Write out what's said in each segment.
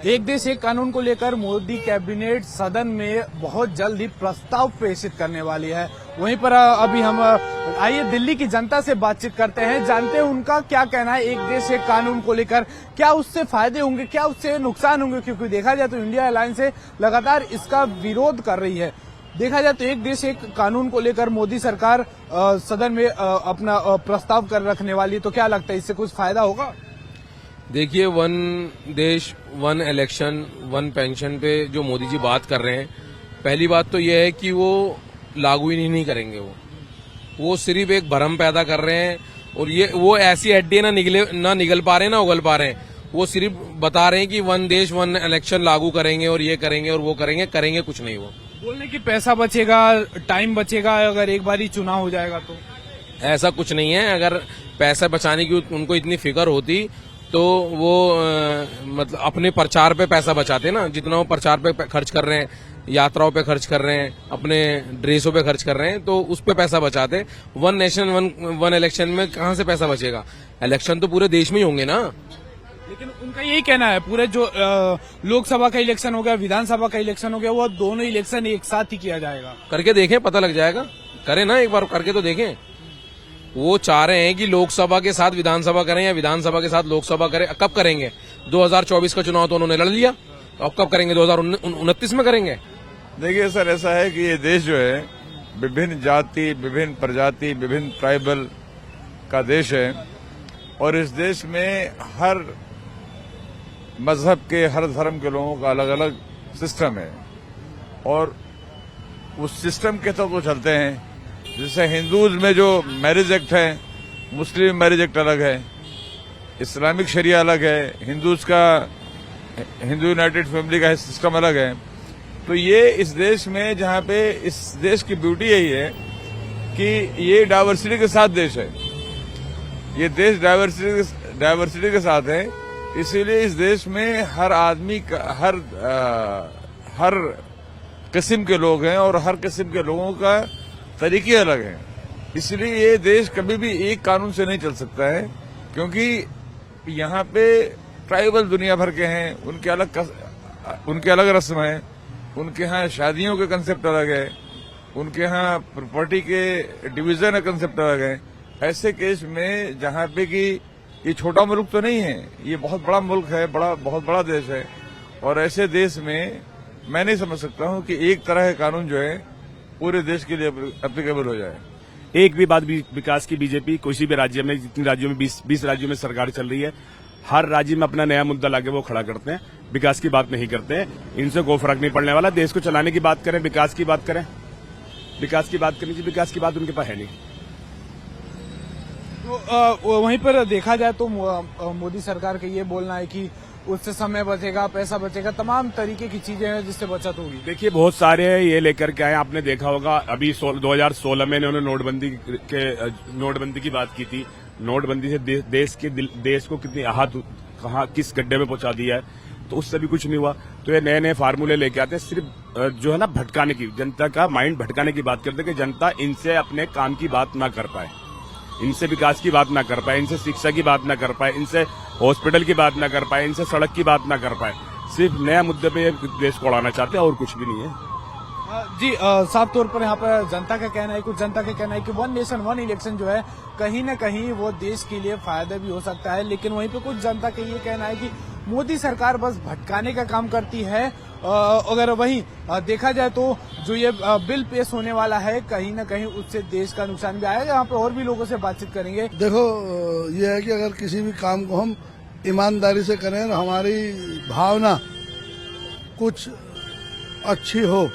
एक देश एक कानून को लेकर मोदी कैबिनेट सदन में बहुत जल्द ही प्रस्ताव प्रेषित करने वाली है। वहीं पर अभी हम आइए दिल्ली की जनता से बातचीत करते हैं, जानते हैं उनका क्या कहना है एक देश एक कानून को लेकर। क्या उससे फायदे होंगे, क्या उससे नुकसान होंगे, क्योंकि देखा जाए तो इंडिया अलायंस लगातार इसका विरोध कर रही है। देखा जाए तो एक देश एक कानून को लेकर मोदी सरकार सदन में अपना प्रस्ताव कर रखने वाली है, तो क्या लगता है इससे कुछ फायदा होगा? देखिए, वन देश वन इलेक्शन वन पेंशन पे जो मोदी जी बात कर रहे हैं, पहली बात तो यह है कि वो लागू ही नहीं करेंगे। वो सिर्फ एक भ्रम पैदा कर रहे हैं और ये वो ऐसी हड्डी ना निगल पा रहे हैं ना उगल पा रहे हैं। वो सिर्फ बता रहे हैं कि वन देश वन इलेक्शन लागू करेंगे और ये करेंगे और वो करेंगे कुछ नहीं। वो बोलने की पैसा बचेगा, टाइम बचेगा अगर एक बार ही चुनाव हो जाएगा तो। ऐसा कुछ नहीं है। अगर पैसा बचाने की उनको इतनी फिक्र होती तो वो मतलब अपने प्रचार पे पैसा बचाते ना। जितना वो प्रचार पे खर्च कर रहे हैं, यात्राओं पे खर्च कर रहे हैं, अपने ड्रेसों पे खर्च कर रहे हैं, तो उस पे पैसा बचाते। वन नेशन वन इलेक्शन में कहां से पैसा बचेगा? इलेक्शन तो पूरे देश में ही होंगे ना। लेकिन उनका यही कहना है पूरे जो लोकसभा का इलेक्शन हो गया, विधानसभा का इलेक्शन हो गया, वो दोनों इलेक्शन एक साथ ही किया जाएगा। करके देखें, पता लग जाएगा। करें ना, एक बार करके तो देखें। वो चाह रहे हैं कि लोकसभा के साथ विधानसभा करें या विधानसभा के साथ लोकसभा करें। कब करेंगे? 2024 का चुनाव तो उन्होंने लड़ लिया, अब कब करेंगे? 2029 में करेंगे। देखिए सर, ऐसा है कि ये देश जो है विभिन्न जाति, विभिन्न प्रजाति, विभिन्न ट्राइबल का देश है और इस देश में हर मजहब के, हर धर्म के लोगों का अलग अलग सिस्टम है और उस सिस्टम के तहत वो चलते हैं। जैसे हिंदूज में जो मैरिज एक्ट है, मुस्लिम मैरिज एक्ट अलग है, इस्लामिक शरिया अलग है, हिंदूज का हिंदू यूनाइटेड फैमिली का सिस्टम अलग है। तो ये इस देश में, जहां पे इस देश की ब्यूटी यही है कि ये डाइवर्सिटी के साथ देश है। ये देश डाइवर्सिटी के साथ है, इसीलिए इस देश में हर आदमी का हर किस्म के लोग हैं और हर किस्म के लोगों का तरीके अलग हैं। इसलिए ये देश कभी भी एक कानून से नहीं चल सकता है, क्योंकि यहाँ पे ट्राइबल दुनिया भर के हैं, उनके अलग रस्म है, उनके यहाँ शादियों के कंसेप्ट अलग है, उनके यहाँ प्रॉपर्टी के डिवीजन का कंसेप्ट अलग है। ऐसे केस में जहाँ पे कि ये छोटा मुल्क तो नहीं है, ये बहुत बड़ा मुल्क है, बहुत बड़ा देश है और ऐसे देश में मैं नहीं समझ सकता हूँ कि एक तरह का कानून जो है पूरे देश के लिए एप्लीकेबल हो जाए। एक भी बात विकास की बीजेपी किसी भी राज्य में, जितने राज्यों में 20 राज्यों में सरकार चल रही है, हर राज्य में अपना नया मुद्दा लाके वो खड़ा करते हैं, विकास की बात नहीं करते हैं। इनसे कोई फर्क नहीं पड़ने वाला। देश को चलाने की बात करें, विकास की बात करें, विकास की बात करनी चाहिए, विकास की बात उनके पास है नहीं। तो वहीं पर देखा जाए तो मोदी सरकार का ये बोलना है कि उससे समय बचेगा, पैसा बचेगा, तमाम तरीके की चीजें हैं जिससे बचत होगी। देखिए, बहुत सारे ये लेकर के आए। आपने देखा होगा अभी 2016 में इन्होंने नोटबंदी की बात की थी। नोटबंदी से देश को कितनी आहत, कहाँ किस गड्ढे में पहुंचा दिया है, तो उससे भी कुछ नहीं हुआ। तो ये नए नए फार्मूले लेके आते हैं, सिर्फ जो है ना भटकाने की, जनता का माइंड भटकाने की बात करते हैं कि जनता इनसे अपने काम की बात ना कर पाए, इनसे विकास की बात ना कर पाए, इनसे शिक्षा की बात ना कर पाए, इनसे हॉस्पिटल की बात ना कर पाए, इनसे सड़क की बात ना कर पाए। सिर्फ नया मुद्दे पे देश को उड़ाना चाहते हैं और कुछ भी नहीं है। जी, साफ तौर पर यहाँ पर जनता का कहना है, कुछ जनता का कहना है कि वन नेशन वन इलेक्शन जो है कहीं न कहीं वो देश के लिए फायदा भी हो सकता है, लेकिन वहीं पे कुछ जनता का ये कहना है कि मोदी सरकार बस भटकाने का काम करती है। अगर वहीं देखा जाए तो जो ये बिल पेश होने वाला है, कहीं न कहीं उससे देश का नुकसान भी आएगा। यहाँ पे और भी लोगों से बातचीत करेंगे। देखो, ये है कि अगर किसी भी काम को हम ईमानदारी से करें और हमारी भावना कुछ अच्छी हो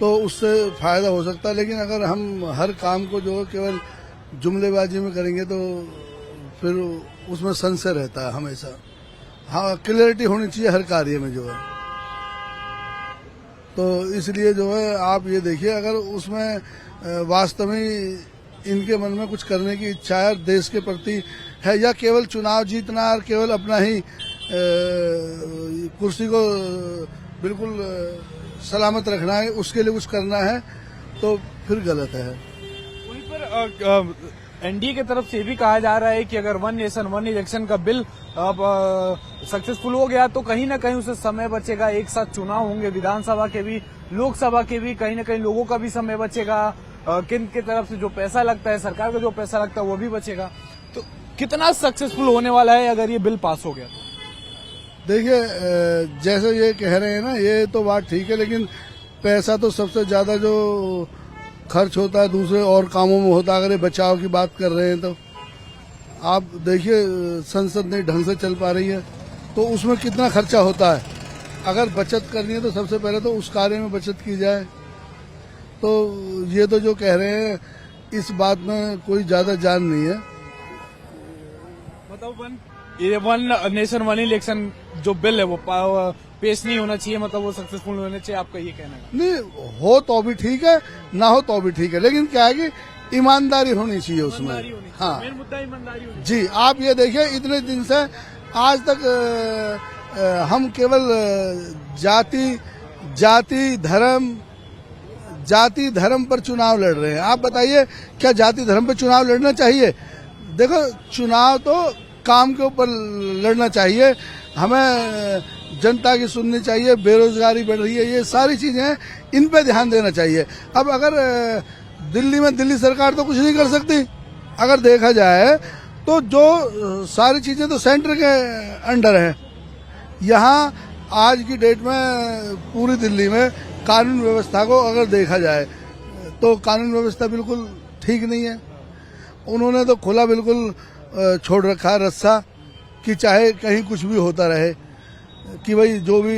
तो उससे फायदा हो सकता है, लेकिन अगर हम हर काम को जो केवल जुमलेबाजी में करेंगे तो फिर उसमें संशय रहता है हमेशा। हाँ, क्लियरिटी होनी चाहिए हर कार्य में जो है। तो इसलिए जो है आप ये देखिए, अगर उसमें वास्तव में इनके मन में कुछ करने की इच्छा है, देश के प्रति है, या केवल चुनाव जीतना और केवल अपना ही कुर्सी को बिल्कुल सलामत रखना है, उसके लिए कुछ करना है, तो फिर गलत है। वहीं पर एनडीए की तरफ से ये भी कहा जा रहा है कि अगर वन नेशन वन इलेक्शन का बिल सक्सेसफुल हो गया तो कहीं ना कहीं उसे समय बचेगा। एक साथ चुनाव होंगे, विधानसभा के भी, लोकसभा के भी, कहीं ना कहीं लोगों का भी समय बचेगा। केंद्र की तरफ से जो पैसा लगता है, सरकार का जो पैसा लगता है वो भी बचेगा। तो कितना सक्सेसफुल होने वाला है अगर ये बिल पास हो गया? देखिए, जैसे ये कह रहे हैं ना, ये तो बात ठीक है, लेकिन पैसा तो सबसे ज्यादा जो खर्च होता है दूसरे और कामों में होता है। अगर ये बचाव की बात कर रहे हैं तो आप देखिए, संसद नहीं ढंग से चल पा रही है तो उसमें कितना खर्चा होता है। अगर बचत करनी है तो सबसे पहले तो उस कार्य में बचत की जाए। तो ये तो जो कह रहे हैं इस बात में कोई ज्यादा जान नहीं है। मतलब ये वन नेशन वन इलेक्शन जो बिल है वो पेश नहीं होना चाहिए, मतलब वो सक्सेसफुल होना चाहिए, आपका ये कहना है? नहीं, हो तो भी ठीक है, ना हो तो भी ठीक है, लेकिन क्या है कि ईमानदारी होनी चाहिए उसमें। हाँ, मेन मुद्दा ईमानदारी होनी जी। आप ये देखिए, इतने दिन से आज तक हम केवल जाति धर्म पर चुनाव लड़ रहे हैं। आप बताइए, क्या जाति धर्म पर चुनाव लड़ना चाहिए? देखो, चुनाव तो काम के ऊपर लड़ना चाहिए। हमें जनता की सुननी चाहिए। बेरोजगारी बढ़ रही है, ये सारी चीजें हैं, इन पे ध्यान देना चाहिए। अब अगर दिल्ली में दिल्ली सरकार तो कुछ नहीं कर सकती। अगर देखा जाए तो जो सारी चीजें तो सेंटर के अंडर है। यहाँ आज की डेट में पूरी दिल्ली में कानून व्यवस्था को अगर देखा जाए तो कानून व्यवस्था बिल्कुल ठीक नहीं है। उन्होंने तो खुला बिल्कुल छोड़ रखा है रस्सा कि चाहे कहीं कुछ भी होता रहे, कि भाई जो भी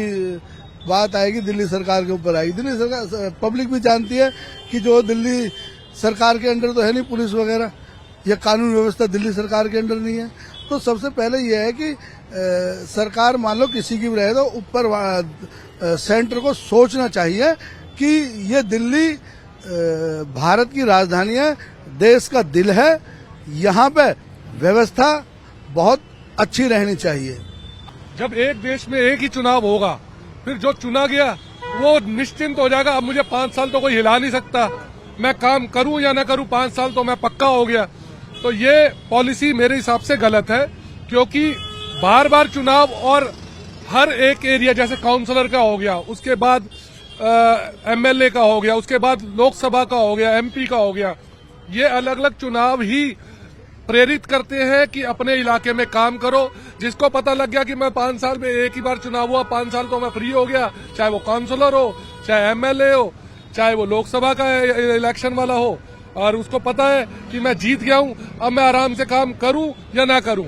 बात आएगी दिल्ली सरकार के ऊपर आएगी। दिल्ली सरकार, पब्लिक भी जानती है कि जो दिल्ली सरकार के अंडर तो है नहीं पुलिस वगैरह, या कानून व्यवस्था दिल्ली सरकार के अंडर नहीं है। तो सबसे पहले यह है कि सरकार मान लो किसी की भी रहे तो ऊपर सेंटर को सोचना चाहिए कि ये दिल्ली भारत की राजधानी है, देश का दिल है, यहाँ पे व्यवस्था बहुत अच्छी रहनी चाहिए। जब एक देश में एक ही चुनाव होगा, फिर जो चुना गया वो निश्चिंत हो जाएगा। अब मुझे 5 साल तो कोई हिला नहीं सकता, मैं काम करूं या ना करूं, 5 साल तो मैं पक्का हो गया। तो ये पॉलिसी मेरे हिसाब से गलत है, क्योंकि बार बार चुनाव और हर एक एरिया, जैसे काउंसलर का हो गया, उसके बाद एमएलए का हो गया, उसके बाद लोकसभा का हो गया, एमपी का हो गया, ये अलग अलग चुनाव ही प्रेरित करते हैं कि अपने इलाके में काम करो। जिसको पता लग गया कि मैं 5 साल में एक ही बार चुनाव हुआ, 5 साल तो मैं फ्री हो गया, चाहे वो काउंसलर हो, चाहे एमएलए हो, चाहे वो लोकसभा का इलेक्शन वाला हो, और उसको पता है कि मैं जीत गया हूं, अब मैं आराम से काम करूं या ना करूं,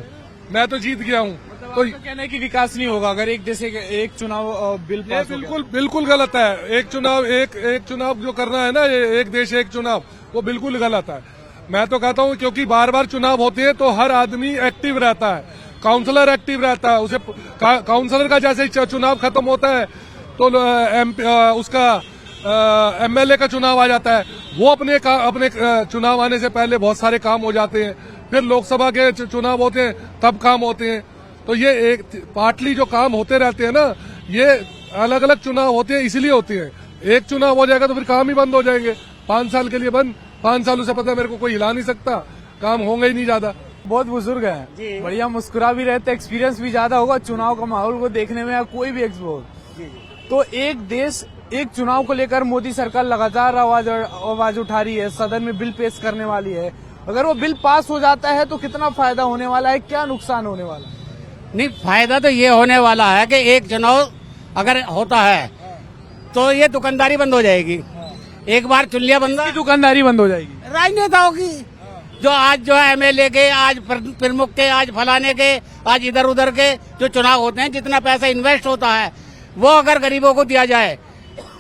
मैं तो जीत गया हूं। तो कहना है कि विकास नहीं होगा अगर एक देश एक चुनाव बिल पास हो गया। बिल्कुल गलत है। एक चुनाव जो करना है ना, ये एक देश एक चुनाव, वो बिल्कुल गलत है। मैं तो कहता हूं क्योंकि बार बार चुनाव होते हैं तो हर आदमी एक्टिव रहता है, काउंसलर एक्टिव रहता है। उसे काउंसलर का जैसे ही चुनाव खत्म होता है तो उसका एमएलए का चुनाव आ जाता है, वो अपने चुनाव आने से पहले बहुत सारे काम हो जाते हैं। फिर लोकसभा के चुनाव होते हैं, तब काम होते हैं। तो ये एक पार्टली जो काम होते रहते हैं ना, ये अलग अलग चुनाव होते हैं, इसलिए होते हैं। एक चुनाव हो जाएगा तो फिर काम ही बंद हो जाएंगे, 5 साल के लिए बंद। 5 सालों से पता है मेरे को कोई हिला नहीं सकता, काम होंगे ही नहीं ज्यादा। बहुत बुजुर्ग हैं, बढ़िया मुस्कुरा भी रहते, एक्सपीरियंस भी ज्यादा होगा चुनाव का माहौल को देखने में, या कोई भी एक्सपोज। तो एक देश एक चुनाव को लेकर मोदी सरकार लगातार आवाज उठा रही है, सदन में बिल पेश करने वाली है। अगर वो बिल पास हो जाता है तो कितना फायदा होने वाला है, क्या नुकसान होने वाला है? नहीं, फायदा तो ये होने वाला है कि एक चुनाव अगर होता है तो ये दुकानदारी बंद हो जाएगी। एक बार चुल्लिया बंदा, दुकानदारी बंद हो जाएगी, राजनेताओं की जो आज जो है एमएलए के, आज प्रमुख के, आज फलाने के, आज इधर उधर के जो चुनाव होते हैं, जितना पैसा इन्वेस्ट होता है वो अगर गरीबों को दिया जाए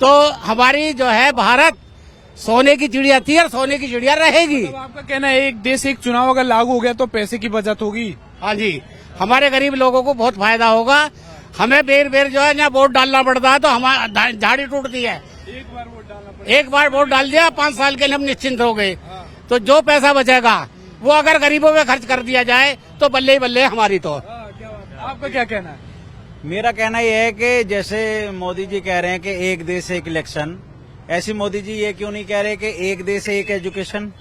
तो हमारी जो है भारत सोने की चिड़िया थी और सोने की चिड़िया रहेगी। तो आपका कहना है एक देश एक चुनाव अगर लागू हो गया तो पैसे की बचत होगी? हाँ जी, हमारे गरीब लोगों को बहुत फायदा होगा। हमें बेर बेर जो है यहाँ वोट डालना पड़ता है तो हमारी झाड़ी टूटती है। एक बार वोट डाल दिया, 5 साल के लिए हम निश्चिंत हो गए। तो जो पैसा बचेगा वो अगर गरीबों में खर्च कर दिया जाए तो बल्ले ही बल्ले हमारी। तो आपका क्या कहना है? मेरा कहना यह है कि जैसे मोदी जी कह रहे हैं कि एक देश एक इलेक्शन, ऐसी मोदी जी ये क्यों नहीं कह रहे कि एक देश एक एजुकेशन?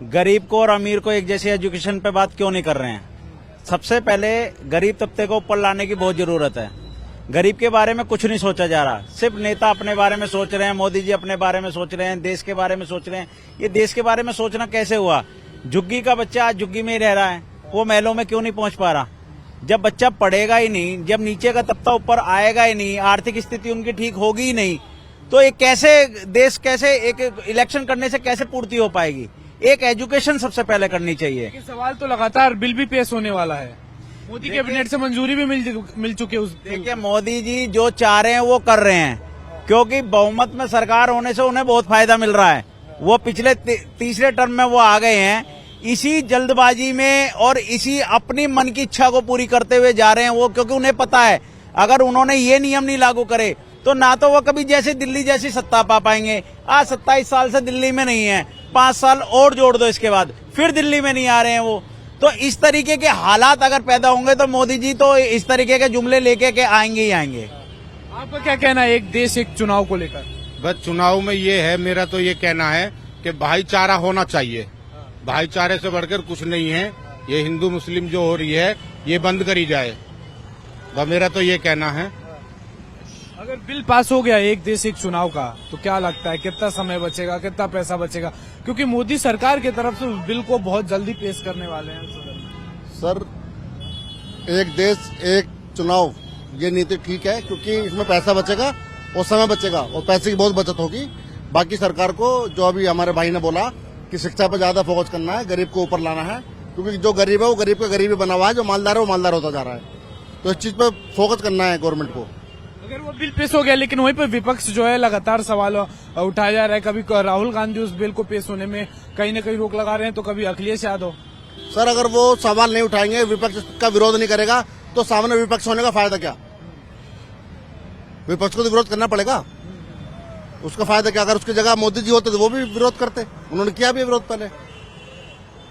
गरीब को और अमीर को एक जैसी एजुकेशन पे बात क्यों नहीं कर रहे हैं? सबसे पहले गरीब तबके को ऊपर लाने की बहुत जरूरत है। गरीब के बारे में कुछ नहीं सोचा जा रहा, सिर्फ नेता अपने बारे में सोच रहे हैं, मोदी जी अपने बारे में सोच रहे हैं, देश के बारे में सोच रहे हैं। ये देश के बारे में सोचना कैसे हुआ? झुग्गी का बच्चा आज झुग्गी में ही रह रहा है, वो महलों में क्यों नहीं पहुंच पा रहा? जब बच्चा पढ़ेगा ही नहीं, जब नीचे का तबका ऊपर आएगा ही नहीं, आर्थिक स्थिति उनकी ठीक होगी ही नहीं, तो एक कैसे देश, कैसे एक इलेक्शन करने से कैसे पूर्ति हो पाएगी? एक एजुकेशन सबसे पहले करनी चाहिए। ये सवाल तो लगातार बिल भी पेश होने वाला है, मोदी कैबिनेट से मंजूरी भी मिल चुकी है उस बिल देखिए, मोदी जी जो चाह रहे हैं वो कर रहे हैं, क्योंकि बहुमत में सरकार होने से उन्हें बहुत फायदा मिल रहा है। वो पिछले तीसरे टर्म में वो आ गए हैं, इसी जल्दबाजी में और इसी अपनी मन की इच्छा को पूरी करते हुए जा रहे हैं वो, क्योंकि उन्हें पता है अगर उन्होंने ये नियम नहीं लागू करे तो ना तो वो कभी जैसे दिल्ली जैसी सत्ता पा पाएंगे। आज 27 साल से दिल्ली में नहीं है, 5 साल और जोड़ दो इसके बाद फिर दिल्ली में नहीं आ रहे हैं वो। तो इस तरीके के हालात अगर पैदा होंगे तो मोदी जी तो इस तरीके के जुमले लेके के आएंगे ही आएंगे। आपका क्या कहना है एक देश एक चुनाव को लेकर? बस चुनाव में ये है, मेरा तो ये कहना है कि भाईचारा होना चाहिए, भाईचारे से बढ़कर कुछ नहीं है। ये हिंदू मुस्लिम जो हो रही है ये बंद करी जाए, बस मेरा तो ये कहना है। अगर बिल पास हो गया एक देश एक चुनाव का, तो क्या लगता है कितना समय बचेगा, कितना पैसा बचेगा? क्योंकि मोदी सरकार की तरफ से उस बिल को बहुत जल्दी पेश करने वाले हैं सदन में। सर, एक देश एक चुनाव ये नीति ठीक है, क्योंकि इसमें पैसा बचेगा और समय बचेगा और पैसे की बहुत बचत होगी। बाकी सरकार को जो अभी हमारे भाई ने बोला कि शिक्षा पर ज्यादा फोकस करना है, गरीब को ऊपर लाना है, क्योंकि जो गरीब है वो गरीब का गरीब ही बना हुआ है, जो मालदार है वो मालदार होता जा रहा है। तो इस चीज पर फोकस करना है गवर्नमेंट को। अगर वो बिल पेश हो गया, लेकिन वहीं पर विपक्ष जो है लगातार सवाल उठाया जा रहा है। कभी राहुल गांधी उस बिल को पेश होने में कहीं न कहीं रोक लगा रहे हैं, तो कभी अखिलेश यादव। सर, अगर वो सवाल नहीं उठाएंगे, विपक्ष का विरोध नहीं करेगा, तो सामने विपक्ष होने का फायदा क्या? विपक्ष को तो विरोध करना पड़ेगा, उसका फायदा क्या? अगर उसकी जगह मोदी जी होते तो वो भी विरोध करते, उन्होंने किया भी विरोध पहले।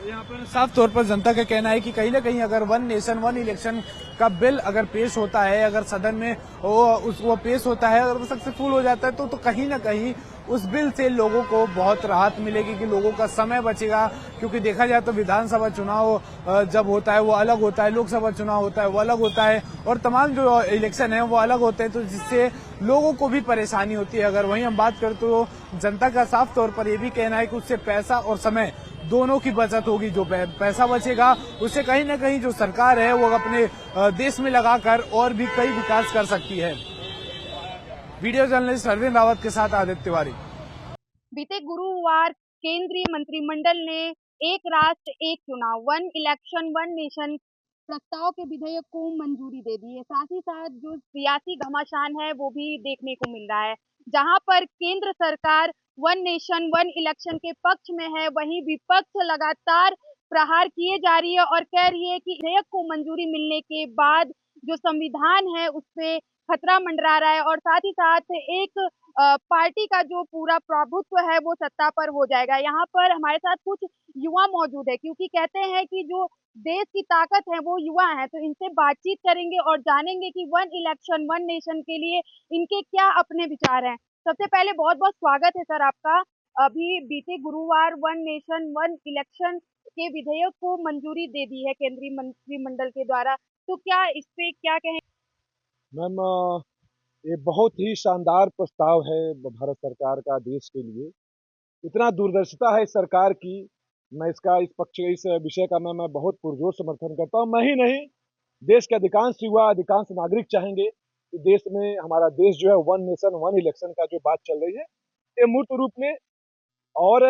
यहाँ पर साफ तौर पर जनता का कहना है कि कहीं ना कहीं अगर वन नेशन वन इलेक्शन का बिल अगर पेश होता है, अगर सदन में वो पेश होता है, अगर वो सक्सेसफुल हो जाता है, तो कहीं ना कहीं उस बिल से लोगों को बहुत राहत मिलेगी, कि लोगों का समय बचेगा। क्योंकि देखा जाए तो विधानसभा चुनाव जब होता है वो अलग होता है, लोकसभा चुनाव होता है वो अलग होता है, और तमाम जो इलेक्शन है वो अलग होते हैं, तो जिससे लोगों को भी परेशानी होती है। अगर वहीं हम बात करें तो जनता का साफ तौर पर यह भी कहना है कि उससे पैसा और समय दोनों की बचत होगी। जो पैसा बचेगा उससे कहीं ना कहीं जो सरकार है वो अपने देश में लगाकर और भी कई विकास कर सकती है। वीडियो जर्नलिस्ट अरविंद रावत के साथ आदित्य तिवारी। बीते गुरुवार केंद्रीय मंत्रिमंडल ने एक राष्ट्र एक चुनाव, वन इलेक्शन वन नेशन प्रस्ताव के विधेयक को मंजूरी दे दी है। साथ ही साथ जो सियासी घमासान है वो भी देखने को मिल रहा है। जहां पर केंद्र सरकार वन नेशन वन इलेक्शन के पक्ष में है, वहीं विपक्ष लगातार प्रहार किए जा रही है और कह रही है कि विधेयक को मंजूरी मिलने के बाद जो संविधान है उस पे खतरा मंडरा रहा है, और साथ ही साथ एक पार्टी का जो पूरा प्रभुत्व है वो सत्ता पर हो जाएगा। यहाँ पर हमारे साथ कुछ युवा मौजूद है, क्योंकि कहते हैं कि जो देश की ताकत है वो युवा है, तो इनसे बातचीत करेंगे और जानेंगे कि वन इलेक्शन वन नेशन के लिए इनके क्या अपने विचार हैं। सबसे पहले बहुत बहुत स्वागत है सर आपका। अभी बीते गुरुवार वन नेशन वन इलेक्शन के विधेयक को मंजूरी दे दी है केंद्रीय मंत्रिमंडल के द्वारा, तो क्या इस पे क्या कहें? मैम, ये बहुत ही शानदार प्रस्ताव है भारत सरकार का देश के लिए। इतना दूरदर्शिता है इस सरकार की, मैं इसका इस विषय का मैं बहुत पुरजोर समर्थन करता हूँ। मैं ही नहीं, देश के अधिकांश युवा, अधिकांश नागरिक चाहेंगे कि देश में हमारा देश जो है वन नेशन वन इलेक्शन का जो बात चल रही है ये मूर्त रूप में, और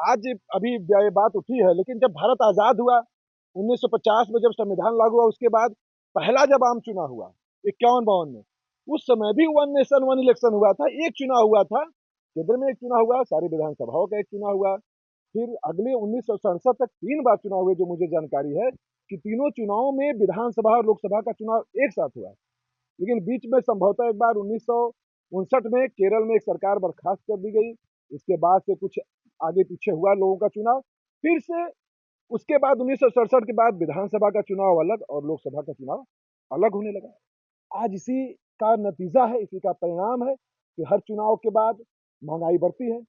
आज अभी ये बात उठी है, लेकिन जब भारत आजाद हुआ 1950 में, जब संविधान लागू हुआ, उसके बाद पहला जब आम चुनाव हुआ 51-52 में, उस समय भी वन नेशन वन इलेक्शन हुआ था। एक चुनाव हुआ था, केंद्र में एक चुनाव हुआ, सारी विधानसभाओं का एक चुनाव हुआ, फिर अगले 1967 तक 3 बार चुनाव हुए। जो मुझे जानकारी है कि तीनों चुनावों में विधानसभा और लोकसभा का चुनाव एक साथ हुआ, लेकिन बीच में संभवतः एक बार 1959 में केरल में एक सरकार बर्खास्त कर दी गई। इसके बाद से कुछ आगे पीछे हुआ लोगों का चुनाव, फिर से उसके बाद 1967 के बाद विधानसभा का चुनाव अलग और लोकसभा का चुनाव अलग होने लगा। आज इसी का नतीजा है, इसी का परिणाम है कि हर चुनाव के बाद महंगाई बढ़ती है,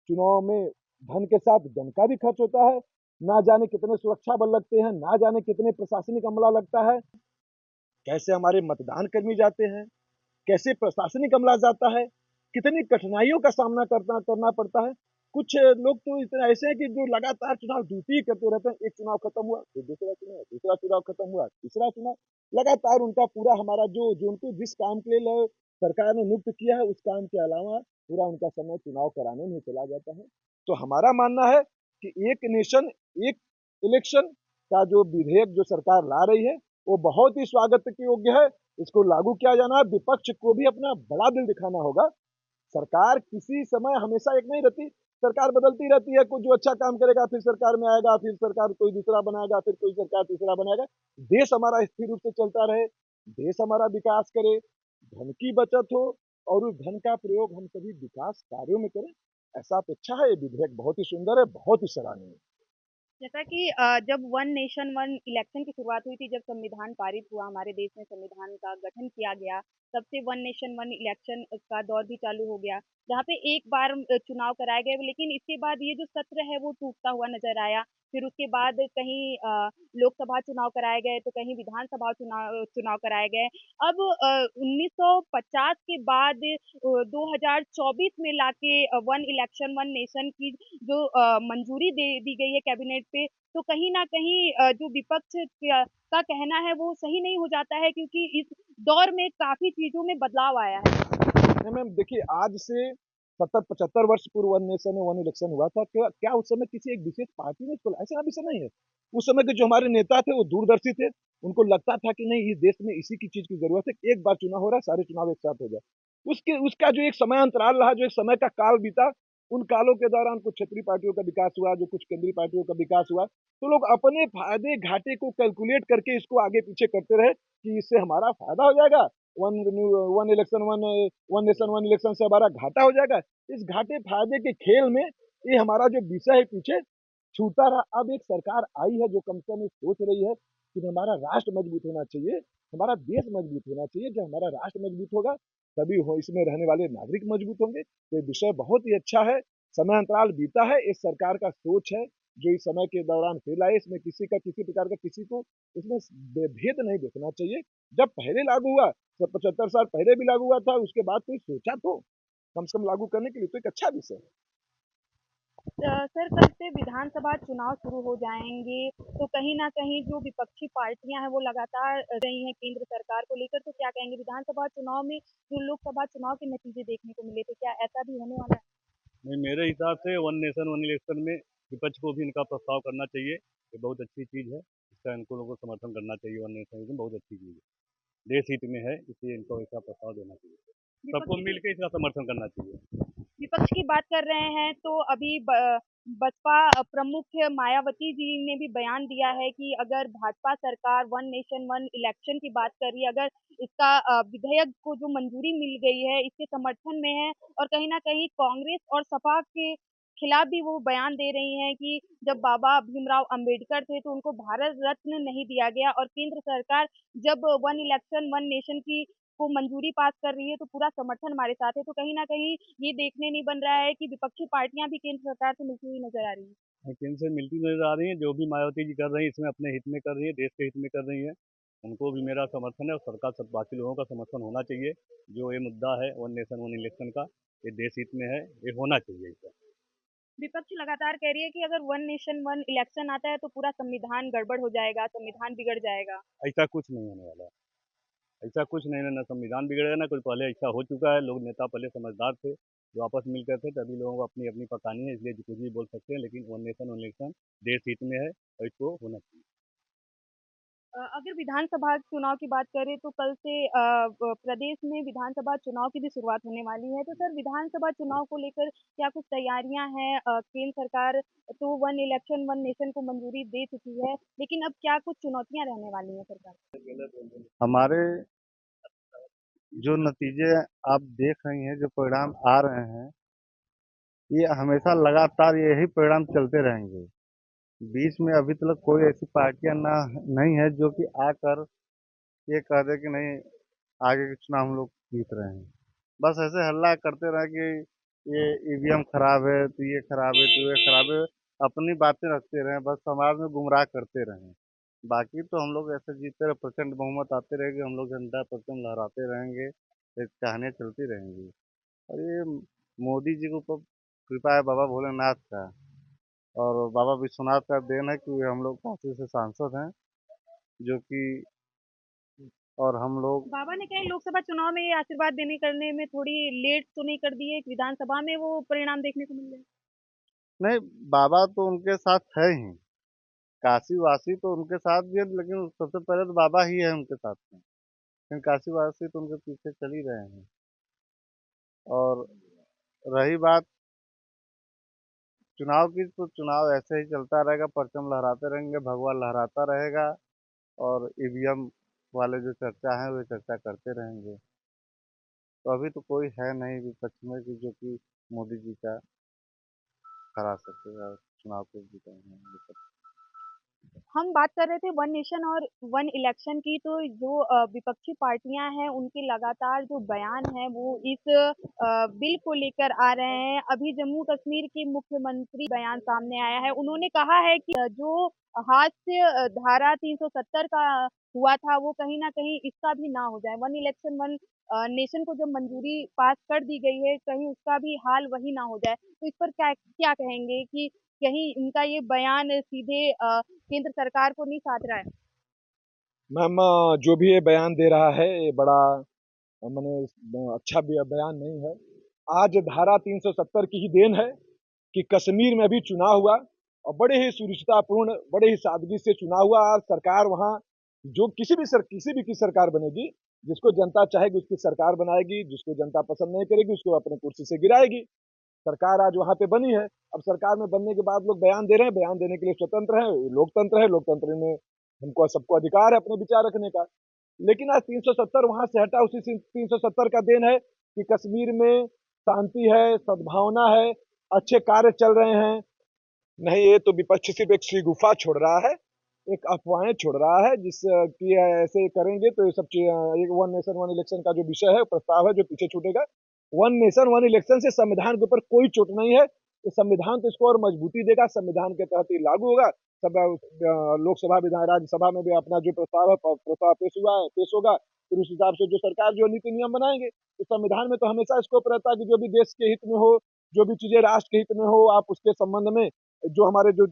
चुनाव में धन के साथ धन का भी खर्च होता है, ना जाने कितने सुरक्षा बल लगते हैं, ना जाने कितने प्रशासनिक अमला लगता है, कैसे हमारे मतदान कर्मी जाते हैं, कैसे प्रशासनिक अमला जाता है, कितनी कठिनाइयों का सामना करना पड़ता है। कुछ लोग तो इतने ऐसे हैं कि जो लगातार चुनाव ड्यूटी करते रहते हैं। एक चुनाव खत्म हुआ, फिर दूसरा चुनाव खत्म हुआ, तीसरा चुनाव, लगातार उनका पूरा हमारा जो उनको जिस काम के लिए सरकार ने नियुक्त किया है, उस काम के अलावा पूरा उनका समय चुनाव कराने में चला जाता है। तो हमारा मानना है कि एक नेशन एक इलेक्शन का जो विधेयक जो सरकार ला रही है, वो बहुत ही स्वागत के योग्य है। इसको लागू किया जाना है। विपक्ष को भी अपना बड़ा दिल दिखाना होगा। सरकार किसी समय हमेशा एक नहीं रहती, सरकार बदलती रहती है। कोई जो अच्छा काम करेगा फिर सरकार में आएगा, फिर सरकार कोई दूसरा बनाएगा, फिर कोई सरकार तीसरा बनाएगा। देश हमारा स्थिर रूप से चलता रहे, देश हमारा विकास करे, धन की बचत हो और उस धन का प्रयोग हम सभी विकास कार्यों में करें, ऐसा अपेक्षा है। ये विधेयक बहुत ही सुंदर है, बहुत ही सराहनीय है। जैसा कि जब वन नेशन वन इलेक्शन की शुरुआत हुई थी, जब संविधान पारित हुआ, हमारे देश में संविधान का गठन किया गया, तब से वन नेशन वन इलेक्शन का दौर भी चालू हो गया, जहाँ पे एक बार चुनाव कराए गए, लेकिन इसके बाद ये जो सत्र है वो टूटता हुआ नजर आया। फिर उसके बाद कहीं लोकसभा चुनाव कराए गए, तो कहीं विधानसभा चुनाव चुनाव कराए गए। अब 1950 के बाद 2024 में लाके वन इलेक्शन वन नेशन की जो मंजूरी दे दी गई है कैबिनेट पे, तो कहीं न कहीं जो विपक्ष का कहना है वो सही नहीं हो जाता है, क्योंकि इस दौर में काफ़ी चीज़ों में बदलाव आया है। नहीं मैम, देखिए आज से 70-75 वर्ष पूर्व वन नेशन वन इलेक्शन हुआ था। क्या उस समय किसी एक विशेष पार्टी ने इसको, ऐसा विषय नहीं है। उस समय के जो हमारे नेता थे वो दूरदर्शी थे। उनको लगता था कि नहीं, इस देश में इसी की चीज की जरूरत है। एक बार चुनाव हो रहा है, सारे चुनाव एक साथ हो जाए। उसका जो एक समय अंतराल रहा, जो एक समय का काल बीता, उन कालों के दौरान कुछ क्षेत्रीय पार्टियों का विकास हुआ, जो कुछ केंद्रीय पार्टियों का विकास हुआ, तो लोग अपने फायदे घाटे को कैलकुलेट करके इसको आगे पीछे करते रहे कि इससे हमारा फायदा हो जाएगा, one one election one one nation one election से हमारा घाटा हो जाएगा। इस घाटे फायदे के खेल में ये हमारा जो विषय है पीछे छूटा रहा। अब एक सरकार आई है जो कम से कम सोच रही है कि हमारा राष्ट्र मजबूत होना चाहिए, हमारा देश मजबूत होना चाहिए। जब हमारा राष्ट्र मजबूत होगा तभी हो इसमें रहने वाले नागरिक मजबूत होंगे। तो ये विषय बहुत ही अच्छा है। समय अंतराल बीता है, इस सरकार का सोच है जो इस समय के दौरान फैला है। इसमें किसी का किसी प्रकार का किसी को इसमें भेद नहीं देखना चाहिए। जब पहले लागू हुआ, 75 साल पहले भी लागू हुआ था, उसके बाद कोई सोचा तो कम से कम लागू करने के लिए, तो एक अच्छा विषय है। सर, कल से विधानसभा चुनाव शुरू हो जाएँगे, तो कहीं न कहीं जो विपक्षी पार्टियाँ हैं वो लगातार रही हैं केंद्र सरकार को लेकर, तो क्या कहेंगे? विधानसभा चुनाव में जो लोकसभा चुनाव के नतीजे देखने को मिले थे, क्या ऐसा भी होने वाला है? नहीं, मेरे हिसाब से वन नेशन वन इलेक्शन में विपक्ष को भी इनका प्रस्ताव करना चाहिए। ये बहुत अच्छी चीज़ है। इसका इनको लोगों को समर्थन करना चाहिए। वन नेशन बहुत अच्छी चीज़ है, देश हित में है, इसलिए इनको ऐसा प्रस्ताव देना चाहिए। सबको मिल के इसका समर्थन करना चाहिए। विपक्ष की बात कर रहे हैं, तो अभी बसपा प्रमुख मायावती जी ने भी बयान दिया है कि अगर भाजपा सरकार वन नेशन वन इलेक्शन की बात कर रही है, अगर इसका विधेयक को जो मंजूरी मिल गई है, इसके समर्थन में है, और कहीं न कहीं कांग्रेस और सपा के खिलाफ भी वो बयान दे रही हैं कि जब बाबा भीमराव अंबेडकर थे तो उनको भारत रत्न नहीं दिया गया, और केंद्र सरकार जब वन इलेक्शन वन नेशन की को मंजूरी पास कर रही है तो पूरा समर्थन हमारे साथ है। तो कहीं न कहीं ये देखने नहीं बन रहा है कि विपक्षी पार्टियाँ भी केंद्र सरकार से मिलती हुई नज़र आ रही हैं। केंद्र से मिलती नजर आ रही है। जो भी मायावती जी कर रही है इसमें अपने हित में कर रही है, देश के हित में कर रही है। उनको भी मेरा समर्थन है और सरकार सब बाकी लोगों का समर्थन होना चाहिए। जो ये मुद्दा है वन नेशन वन इलेक्शन का, ये देश हित में है, ये होना चाहिए। इसका विपक्ष लगातार कह रही है कि अगर वन नेशन वन इलेक्शन आता है तो पूरा संविधान गड़बड़ हो जाएगा, संविधान बिगड़ जाएगा। ऐसा कुछ नहीं होने वाला है। ऐसा कुछ नहीं है, ना संविधान बिगड़ेगा ना कुछ। पहले ऐसा हो चुका है। लोग नेता पहले समझदार थे, जो आपस मिलकर थे, तभी लोगों को अपनी अपनी पकानी है, इसलिए कुछ भी बोल सकते हैं। लेकिन वन नेशन वन इलेक्शन देश हित में है और इसको होना चाहिए। अगर विधानसभा चुनाव की बात करें तो कल से प्रदेश में विधानसभा चुनाव की भी शुरुआत होने वाली है। तो सर, विधानसभा चुनाव को लेकर क्या कुछ तैयारियां हैं? केंद्र सरकार तो वन इलेक्शन वन नेशन को मंजूरी दे चुकी है, लेकिन अब क्या कुछ चुनौतियां रहने वाली हैं सरकार? हमारे जो नतीजे आप देख रही हैं, जो परिणाम आ रहे हैं, ये हमेशा लगातार यही परिणाम चलते रहेंगे। बीच में अभी तक कोई ऐसी पार्टियां नहीं है जो कि आकर ये कह दे कि नहीं, आगे के चुनाव हम लोग जीत रहे हैं। बस ऐसे हल्ला करते रहे कि ये ईवीएम खराब है, तो ये खराब है, तो ये खराब है। अपनी बातें रखते रहें, बस समाज में गुमराह करते रहें। बाकी तो हम लोग ऐसे जीतते रहे, प्रचंड बहुमत आते रहेगी, हम लोग झंडा परचम लहराते रहेंगे, ये कहानियाँ चलती रहेंगी। और ये मोदी जी के ऊपर कृपा है बाबा भोलेनाथ का, और बाबा विश्वनाथ का देन है कि हम लोग काशी से सांसद हैं, जो कि और हम लोग बाबा ने कहीं लोकसभा चुनाव में ये आशीर्वाद देने करने में थोड़ी लेट तो नहीं कर दिए, विधानसभा में वो परिणाम देखने को मिल रहे हैं। नहीं, बाबा तो उनके साथ है ही, काशी वासी तो उनके साथ भी है, लेकिन सबसे पहले तो बाबा ही है उनके साथ में, लेकिन काशी वासी तो उनके पीछे चल ही रहे हैं। और रही बात चुनाव की, तो चुनाव ऐसे ही चलता रहेगा, परचम लहराते रहेंगे, भगवा लहराता रहेगा, और ईवीएम वाले जो चर्चा है वे चर्चा करते रहेंगे। तो अभी तो कोई है नहीं विपक्ष में कि जो कि मोदी जी का हरा सकेगा, चुनाव को जीतेंगे। हम बात कर रहे थे वन नेशन और वन इलेक्शन की, तो जो विपक्षी पार्टियां हैं उनके लगातार जो बयान है वो इस बिल को लेकर आ रहे हैं। अभी जम्मू कश्मीर के मुख्यमंत्री बयान सामने आया है, उन्होंने कहा है कि जो हास्य धारा 370 का हुआ था वो कहीं ना कहीं इसका भी ना हो जाए। वन इलेक्शन वन नेशन को जब मंजूरी पास कर दी गई है, कहीं उसका भी हाल वही ना हो जाए। तो इस पर क्या क्या कहेंगे कि कहीं इनका ये बयान सीधे केंद्र सरकार को नहीं साध रहा है? मैम, जो भी ये बयान दे रहा है ये बड़ा मैंने अच्छा भी बयान नहीं है। आज धारा 370 की ही देन है कि कश्मीर में भी चुनाव हुआ, और बड़े ही सुनिश्चितापूर्ण, बड़े ही सादगी से चुनाव हुआ, और सरकार वहाँ जो किसी भी की सरकार बनेगी, जिसको जनता चाहेगी उसकी सरकार बनाएगी, जिसको जनता पसंद नहीं करेगी उसको अपने कुर्सी से गिराएगी। सरकार आज वहाँ पे बनी है। अब सरकार में बनने के बाद लोग बयान दे रहे हैं, बयान देने के लिए स्वतंत्र है, लोकतंत्र है, लोकतंत्र में हमको सबको अधिकार है अपने विचार रखने का। लेकिन आज 370 वहां से हटा, उसी 370 का देन है कि कश्मीर में शांति है, सद्भावना है, अच्छे कार्य चल रहे हैं। नहीं, ये तो विपक्ष सिर्फ एक गुफा छोड़ रहा है, एक अफवाहें छोड़ रहा है, जिस कि ऐसे करेंगे तो ये सब एक वन नेशन वन इलेक्शन का जो विषय है, प्रस्ताव है, जो पीछे छूटेगा। वन नेशन वन इलेक्शन से संविधान के ऊपर कोई चोट नहीं है। ये संविधान तो इसको और मजबूती देगा, संविधान के तहत ये लागू होगा। सब लोकसभा विधान राज्यसभा में भी अपना जो प्रस्ताव है, प्रस्ताव पेश होगा, फिर उस हिसाब से जो सरकार जो नीति नियम बनाएंगे। तो संविधान में तो हमेशा स्कोप रहता है कि जो भी देश के हित में हो, जो भी चीजें राष्ट्र के हित में हो, आप उसके संबंध में जो हमारे जो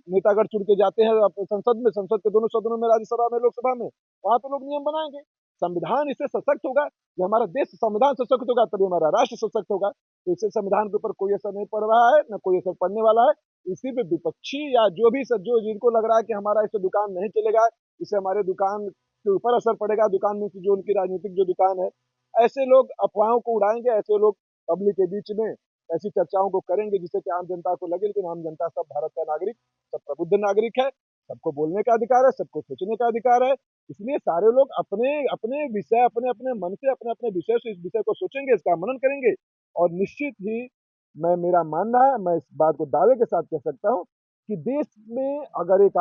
नेतागढ़ चुन के जाते हैं संसद में, संसद के दोनों सदनों में, राज्यसभा में, लोकसभा में, वहां पे लोग नियम बनाएंगे। संविधान इससे सशक्त होगा, जो हमारा देश संविधान सशक्त होगा तभी हमारा राष्ट्र सशक्त होगा। तो इससे संविधान के ऊपर कोई असर नहीं पड़ रहा है, न कोई असर पड़ने वाला है। इसी पे विपक्षी या जो भी जो जिनको लग रहा है कि हमारा इससे दुकान नहीं चलेगा, इससे हमारे दुकान के ऊपर असर पड़ेगा, दुकान में जो उनकी राजनीतिक जो दुकान है, ऐसे लोग अफवाहों को उड़ाएंगे, ऐसे लोग पब्लिक के बीच में ऐसी चर्चाओं को करेंगे जिससे कि आम जनता को लगे। लेकिन आम जनता सब भारत का नागरिक, सब प्रबुद्ध नागरिक है, सबको बोलने का अधिकार है, सबको सोचने का अधिकार है। इसलिए सारे लोग अपने अपने विषय, अपने अपने मन से, अपने अपने विषय से इस विषय को सोचेंगे, इसका मनन करेंगे, और निश्चित ही मैं मेरा मानना है, मैं इस बात को दावे के साथ कह सकता हूँ कि देश में अगर एक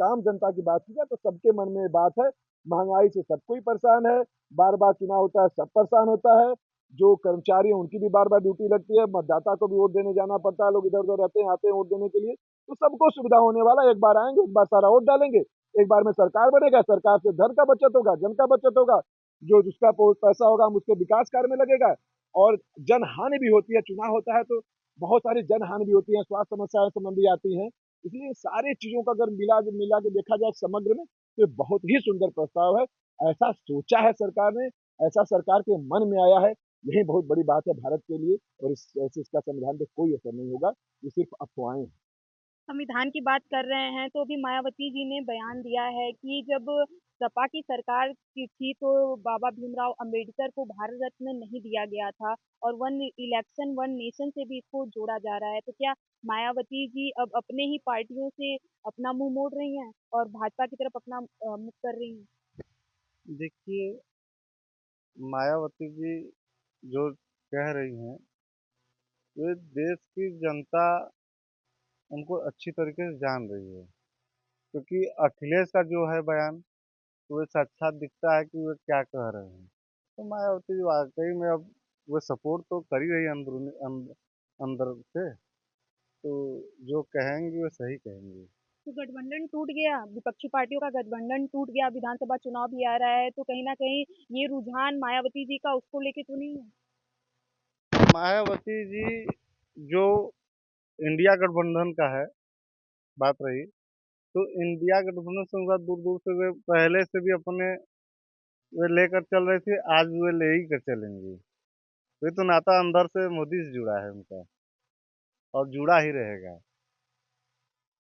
आम जनता की बात की जाए तो सबके मन में ये बात है, महंगाई से सब कोई परेशान है, बार बार चुनाव होता है, सब परेशान होता है। जो कर्मचारी हैं उनकी भी बार बार ड्यूटी लगती है, मतदाता को भी वोट देने जाना पड़ता है, लोग इधर उधर रहते हैं, आते हैं वोट देने के लिए। तो सबको सुविधा होने वाला, एक बार आएंगे, एक बार सारा वोट डालेंगे, एक बार में सरकार बनेगा, सरकार से धन का बचत होगा, जन का बचत होगा, जो जिसका पैसा होगा हम उसके विकास कार्य में लगेगा। और जन हानि भी होती है, चुनाव होता है तो बहुत सारी जन हानि भी होती है, स्वास्थ्य समस्याएं संबंधी आती हैं। इसलिए सारी चीजों का अगर मिला के देखा जाए समग्र में, तो ये बहुत ही सुंदर प्रस्ताव है। ऐसा सोचा है सरकार ने, ऐसा सरकार के मन में आया है, यही बहुत बड़ी बात है भारत के लिए। और ऐसे इसका संविधान पे कोई असर नहीं होगा, ये सिर्फ अफवाहें हैं। संविधान की बात कर रहे हैं तो अभी मायावती जी ने बयान दिया है कि जब सपा की सरकार की थी तो बाबा भीमराव अंबेडकर को भारत रत्न नहीं दिया गया था, और वन इलेक्शन वन नेशन से भी इसको जोड़ा जा रहा है। तो क्या मायावती जी अब अपने ही पार्टियों से अपना मुंह मोड़ रही हैं और भाजपा की तरफ अपना मुख कर रही हैं? देखिए, मायावती जी जो कह रही हैं, ये देश की जनता उनको अच्छी तरीके से जान रही है, क्योंकि अखिलेश का जो है बयान, तो ये साक्षात दिखता है कि वे क्या कह रहे हैं। तो मायावती जी वाकई में अब वो सपोर्ट तो कर ही रही है अंदरूनी अंदर से। तो जो कहेंगे वो सही कहेंगे। तो गठबंधन टूट गया, विपक्षी पार्टियों का गठबंधन टूट गया, विधानसभा चुनाव भी आ रहा है, तो कहीं न कहीं ये रुझान मायावती जी का उसको लेके तो नहीं है? मायावती जी जो इंडिया गठबंधन का है, बात रही, तो इंडिया गठबंधन से उनका दूर-दूर से वे पहले से भी अपने वे लेकर चल रही थी, आज वे ले ही कर चलेंगी। वे तो नाता अंदर से मोदी से जुड़ा है उनका और जुड़ा ही रहेगा।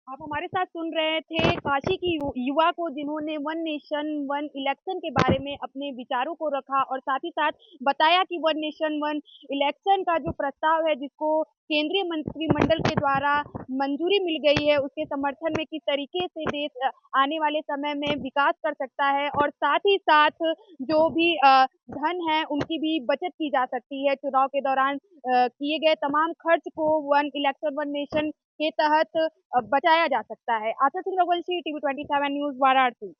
आप हमारे साथ सुन रहे थे काशी की युवा को, जिन्होंने वन नेशन वन इलेक्शन के बारे में अपने विचारों को रखा और साथ ही साथ बताया कि वन नेशन वन इलेक्शन का जो प्रस्ताव है, जिसको केंद्रीय मंत्रिमंडल के द्वारा मंजूरी मिल गई है, उसके समर्थन में किस तरीके से देश आने वाले समय में विकास कर सकता है और साथ ही साथ जो भी धन है उनकी भी बचत की जा सकती है। चुनाव के दौरान किए गए तमाम खर्च को वन इलेक्शन वन नेशन के तहत बचाया जा सकता है। आशा सिंह रघुवंशी, टीवी 27 न्यूज़, वाराणसी।